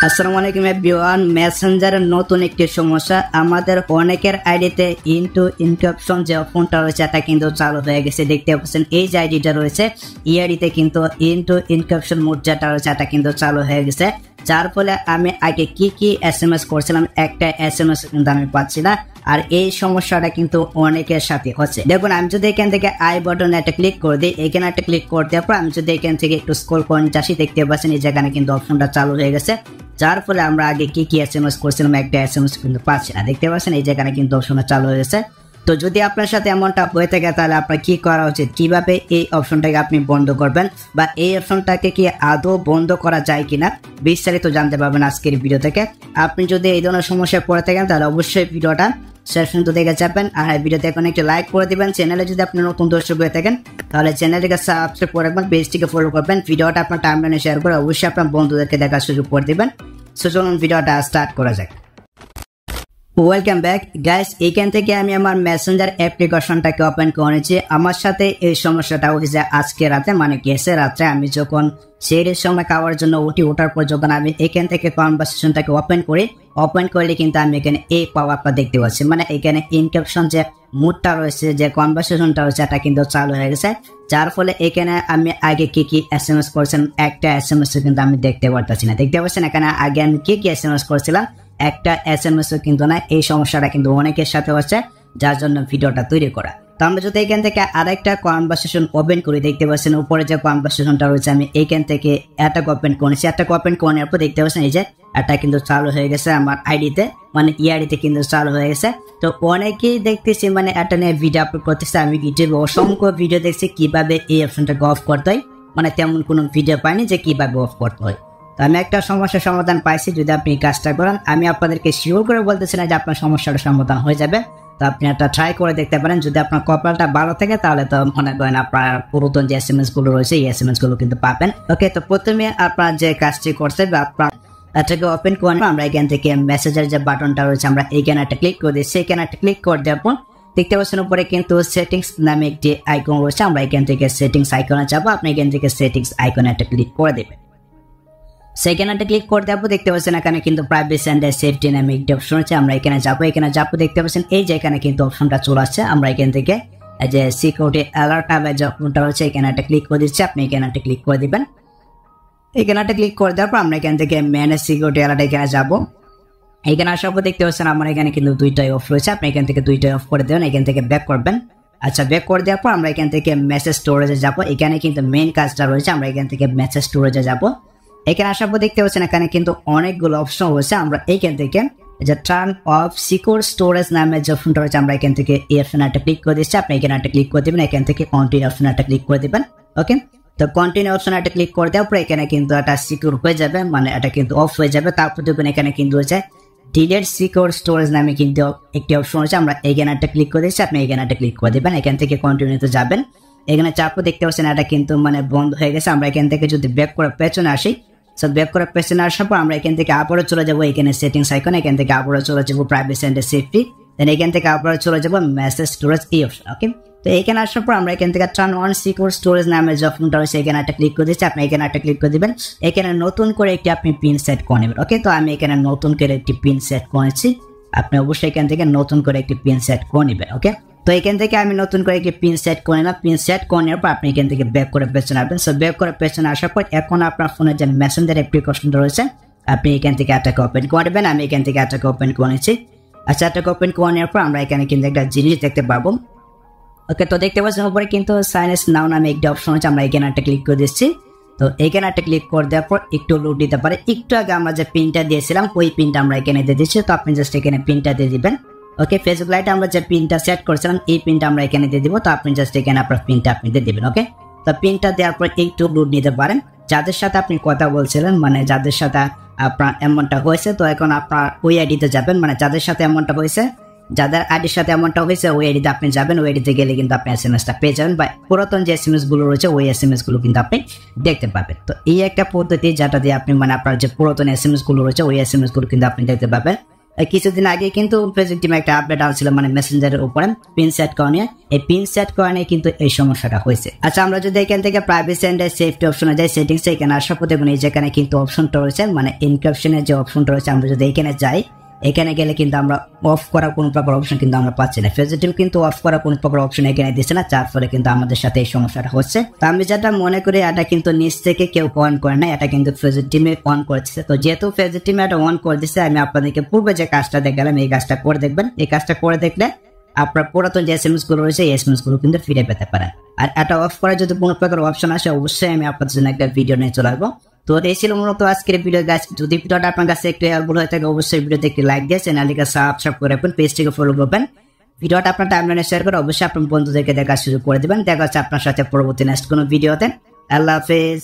আসসালামু আলাইকুম এভরিওয়ান। মেসেঞ্জারের নতুন একটি সমস্যা, আমাদের অনেকের আইডিতে ইনটু ইনক্রিপশন যে অপশনটা রয়েছে এটা কিন্তু চালু হয়ে গেছে। দেখতে পাচ্ছেন এই যে আইডিটা রয়েছে এই আইডিতে কিন্তু ইনটু ইনক্রিপশন মোড যেটা রয়েছে এটা কিন্তু চালু হয়ে গেছে, যার ফলে আমি আগে কি এসএমএস করছিলাম একটা এসএমএস কিন্তু আমি পাচ্ছি না। আর এই সমস্যাটা কিন্তু অনেকের সাথে হচ্ছে। দেখুন আমি যদি এখান থেকে আই বাটনে একটা ক্লিক করে দিই, এখানে একটা ক্লিক করতে পর আমি যদি এখান থেকে একটু স্ক্রল করে আসি, দেখতে পাচ্ছেন এই জায়গায় কিন্তু অপশনটা চালু হয়ে গেছে, যার ফলে আমরা আগে কি এসএমএস করছিলাম একটা এসএমএস কিন্তু পাচ্ছি না। দেখতে পাচ্ছেন এই জায়গায় কিন্তু অপশনটা চালু হয়ে গেছে। তো যদি আপনার সাথে এমনটা হয়ে থাকে তাহলে আপনার কি করা উচিত, কিভাবে এই অপশনটাকে আপনি বন্ধ করবেন বা এই অপশনটাকে কি আদৌ বন্ধ করা যায় কিনা বিস্তারিত জানতে পারবেন আজকের ভিডিও থেকে। আপনি যদি এই ধরনের সমস্যায় পড়ে থাকেন তাহলে অবশ্যই ভিডিওটা শেষ পর্যন্ত দেখে যাবেন। আর ভিডিওতে এখন একটু লাইক করে দিবেন। চ্যানেলে যদি আপনি নতুন দর্শক হয়ে থাকেন তাহলে চ্যানেলটিকে সাবস্ক্রাইব করে রাখবেন, পেজটিকে ফলো করবেন, ভিডিওটা আপনার টাইমলাইনে শেয়ার করে অবশ্যই আপনার বন্ধুদেরকে দেখার সুযোগ করে দিবেন। সো চলুন ভিডিওটা স্টার্ট করা যাক। Welcome back guys. এখান থেকে আমি আমার মেসেঞ্জার অ্যাপ্লিকেশনটাকে ওপেন করেছি। আমার সাথে এই সমস্যাটা হয়েছে আজকে রাতে, মানে গেছে রাত্রে আমি যখন সেই সময় খাওয়ার জন্য ওঠার পর যখন আমি এখান থেকে কনভারসেশনটাকে ওপেন করলে কিন্তু আমি এখানে এই পাওয়ারটা দেখতে পাচ্ছি, মানে এখানে ইনক্রিপশন যে মুডটা রয়েছে যে কনভারসেশনটা রয়েছে এটা কিন্তু চালু হয়ে গেছে, যার ফলে এখানে আমি আগে কি এসএমএস করছিলাম একটা এসএমএস কিন্তু আমি দেখতে পারতেছি না। দেখতে পাচ্ছেন এখানে আগে আমি কি এসএমএস করছিলাম একটা এসএমএস কিন্তু না। এই সমস্যাটা কিন্তু অনেকের সাথে হচ্ছে, যার জন্য ভিডিওটা তৈরি করা। তো আমরা যদি এখান থেকে আরেকটা কনভারসেশন ওপেন করি, দেখতে পাচ্ছেন উপরে যে কনভারসেশনটা রয়েছে আমি এইখান থেকে একটা ওপেন করেছি। একটা ওপেন করার পর দেখতে পাচ্ছেন এই যে এটা কিন্তু চালু হয়ে গেছে আমার আইডিতে, মানে আইডিতে কিন্তু চালু হয়ে গেছে। তো অনেকেই দেখতেছি মানে এটা নিয়ে ভিডিও আপলোড করতেছে, আমি ইউটিউবে অসংখ্য ভিডিও দেখছি কিভাবে এই অপশনটাকে অফ করতে হয়, মানে তেমন কোনো ভিডিও পাইনি যে কিভাবে অফ করতে হয়। তো আমি একটা সমস্যার সমাধান পাইছি, যদি আপনি কাজটা করেন আমি আপনাদেরকে শিওর করে বলতেছি না যে আপনার সমস্যাটা সমাধান হয়ে যাবে। তো আপনি একটা ট্রাই করে দেখতে পারেন, যদি আপনার কপালটা ভালো থাকে তাহলে তো মনে করেন আপনার পুরাতন যে এসএমএস গুলো রয়েছে এই এসএমএস গুলো কিন্তু পাবেন। ওকে, তো প্রথমে আপনার যে কাজটি করছে আপনার এটাকে ওপেন করে আমরা এখান থেকে মেসেজের যে বাটনটা রয়েছে আমরা এইখানে একটা ক্লিক করে দিচ্ছি। এখানে একটা ক্লিক করে দেওয়ার পর দেখতে পাচ্ছেন উপরে কিন্তু সেটিংস নামে একটি আইকন রয়েছে, আমরা এখান থেকে সেটিংস আইকনে যাবো। আপনি এখান থেকে সেটিংস আইকনে একটা ক্লিক করে দেবেন। সেখানে একটা ক্লিক করে দেবো, দেখতে পাচ্ছেন এখানে কিন্তু প্রাইভেসি এন্ড সেফটি নামে একটি অপশন আছে, আমরা এখানে যাবো। দেখতে পাচ্ছেন এই যে এখানে কিন্তু অপশনটা চলে আসছে, আমরা এখান থেকে যে সিকিউরিটি অ্যালার্ট নামে যে অপশনটা রয়েছে এখানে একটা ক্লিক করে দিচ্ছি। আপনি এখানে একটা ক্লিক করে দিবেন। এখানে একটা ক্লিক করে দেওয়ার পর আমরা এখান থেকে ম্যানেজ সিকিউরিটি অ্যালার্ট এখানে যাবো। এখানে আসার পর দেখতে পাচ্ছেন আমার এখানে কিন্তু দুইটাই অফ রয়েছে, আপনি এখান থেকে দুইটাই অফ করে দেবেন। এখান থেকে ব্যাক করবেন। আচ্ছা, ব্যাক করে দেওয়ার পর আমরা এখান থেকে মেসেজ স্টোরেজে যাবো। এখানে কিন্তু মেইন কাজটা রয়েছে, আমরা এখান থেকে মেসেজ স্টোরেজে যাবো। এখানে আসার পর দেখতে পাচ্ছেন এখানে কিন্তু অনেকগুলো অপশন রয়েছে, আমরা এইখান থেকে যে টার্ন অফ সিকিউর স্টোরেজ নামে যে অপশনটা রয়েছে আমরা এখান থেকে এই অপশনে একটা ক্লিক করে দিচ্ছি। আপনি এখানে একটা ক্লিক করে দেবেন, এখান থেকে কন্টিনিউ অপশনে একটা ক্লিক করে দেবেন। ওকে, তো কন্টিনিউ অপশনে একটা ক্লিক করে দেওয়ার পর এখানে কিন্তু এটা সিকিউর হয়ে যাবে, মানে এটা কিন্তু অফ হয়ে যাবে। তারপর দেখবেন এখানে কিন্তু রয়েছে ডিলিট সিকিউর স্টোরেজ নামে কিন্তু একটি অপশন রয়েছে, আমরা এখানে একটা ক্লিক করে দিচ্ছি। আপনি এখানে একটা ক্লিক করে দেবেন, এখান থেকে কন্টিনিউতে যাবেন। এখানে চাপও দেখতে পাচ্ছেন এটা কিন্তু মানে বন্ধ হয়ে গেছে। আমরা এখান থেকে যদি ব্যাক করে পেছনে আসি, সো ব্যাক করে পেছনে আসার পর আমরা এখান থেকে আবারও চলে যাবো এখানে সেটিংস আইকন, এখান থেকে আবারও চলে যাবো প্রাইভেসি এন্ড সেফটি, দেন এখান থেকে আবারও চলে যাবো মেসেজ স্টোরেজ এই অপশন। ওকে, তো এখানে আসার পর আমরা এখান থেকে টার্ন অন সিকিউর স্টোরেজ নামে যে অপশনটা রয়েছে এখানে একটা ক্লিক করে দিচ্ছি। আপনি এখানে একটা ক্লিক করে দিবেন। এখানে নতুন করে একটি আপনি পিন সেট করে নেবেন। ওকে, তো আমি এখানে নতুন করে একটি পিন সেট করেছি, আপনি অবশ্যই এখান থেকে নতুন করে একটি পিন সেট করে নেবেন। ওকে, তো এখান থেকে আমি নতুন করে একটি পিন সেট করে নিলাম। পিন সেট করে নেওয়ার পর আপনি এখান থেকে ব্যাক করে পেছনে আসবেন। সো ব্যাক করে পেছনে আসার পর এখন আপনার ফোনের যে মেসেঞ্জার অ্যাপ্লিকেশনটা রয়েছে আপনি এখান থেকে এটাকে ওপেন করবেন। আমি এখান থেকে এটাকে ওপেন করেছি। আচ্ছা, এটাকে ওপেন করে নেওয়ার পর আমরা এখানে কিন্তু একটা জিনিস দেখতে পাবো। ওকে, তো দেখতে পাচ্ছেন উপরে কিন্তু সাইন ইন নাও নামে একটি অপশন আছে, আমরা এখানে একটা ক্লিক করে দিচ্ছি। তো এখানে একটা ক্লিক করে দেওয়ার পর একটু লোড দিতে পারে। একটু আগে আমরা যে পিনটা দিয়েছিলাম ওই পিনটা আমরা এখানে দিয়ে দিচ্ছি, তো আপনি জাস্ট এখানে পিনটা দিয়ে দিবেন। ওকে, ফেসবুক লাইটে আমরা যে পিনটা সেট করেছিলাম এই পিনটা আমরা এখানে দিয়ে দিব, তো আপনি জাস্ট এখানে আপনার পিনটা আপনি দিয়ে দিবেন। ওকে, তো পিনটা দেওয়ার পর একটু লোড নিতে পারেন। যাদের সাথে আপনি কথা বলছিলেন, মানে যাদের সাথে আপনার এমনটা হয়েছে, তো এখন আপনার ওই আইডিতে যাবেন, মানে যাদের সাথে এমনটা হয়েছে, যাদের আইডির সাথে এমনটা হয়েছে ওই আইডিতে আপনি যাবেন। ওই আইডিতে গেলে কিন্তু আপনি এসএমএসটা পেয়ে যাবেন, বা পুরাতন যে এসএমএস গুলো রয়েছে ওই এসএমএস গুলো কিন্তু আপনি দেখতে পাবেন। তো এই একটা পদ্ধতি যেটা দিয়ে আপনি মানে আপনার যে পুরাতন এসএমএস গুলো রয়েছে ওই এসএমএস গুলো কিন্তু আপনি দেখতে পাবেন। কিছুদিন আগে কিন্তু ফেসবুক টিমে একটা আপডেট আসছিল মানে মেসেঞ্জারের উপরে পিন সেট করা নিয়ে। এই পিন সেট করা নিয়ে কিন্তু এই সমস্যাটা হয়েছে। আচ্ছা, আমরা যদি এখান থেকে প্রাইভেসি এন্ড সেফটি অপশনে যাই, সেটিংস এখানে আসার পর দেখুন এই যেখানে কিন্তু অপশনটা রয়েছে মানে এনক্রিপশনের যে অপশনটা রয়েছে, আমরা যদি এখানে যাই, এখানে গেলে কিন্তু আমরা অফ করার কোনো প্রকার অপশন কিন্তু আমরা পাচ্ছি না। ফেসবুক টিম কিন্তু অফ করার কোনো প্রকার অপশন এখানে দিচ্ছে না, যার ফলে কিন্তু আমাদের সাথে এই সমস্যাটা হচ্ছে। তো আমি যেটা মনে করি এটা কিন্তু নিচ থেকে কেউ অন করে না, এটা কিন্তু ফেসবুক টিমে অন করেছে। তো যেহেতু ফেসবুক টিমে এটা অন করে দিচ্ছে, আমি আপনাদেরকে পূর্বে যে কাজটা দেখালাম এই কাজটা করে দেখবেন। এই কাজটা করে দেখলে আপনার পুরাতন যে এসএমএস গুলো রয়েছে এই এসএমএস গুলো কিন্তু ফিরে পেতে পারেন। আর এটা অফ করার যদি কোনো প্রকার অপশন আসে অবশ্যই আমি আপনাদের জন্য একটা ভিডিও নিয়ে চলে আসবো। তো এই ছিল মূলত আজকের ভিডিও গাইস। যদি ভিডিওটা আপনার কাছে একটু হেল্পফুল হয়ে থাকে অবশ্যই ভিডিওতে একটি লাইক দিয়ে চ্যানেলটিকে সাবস্ক্রাইব করে রাখবেন, পেজটিকে ফলো করবেন, ভিডিওটা আপনার টাইমলাইনে শেয়ার করে অবশ্যই আপনার বন্ধুদেরকে দেখার সুযোগ করে দেবেন। দেখা হচ্ছে আপনার সাথে পরবর্তী নেক্সট কোনো ভিডিওতে। আল্লাহ হাফেজ।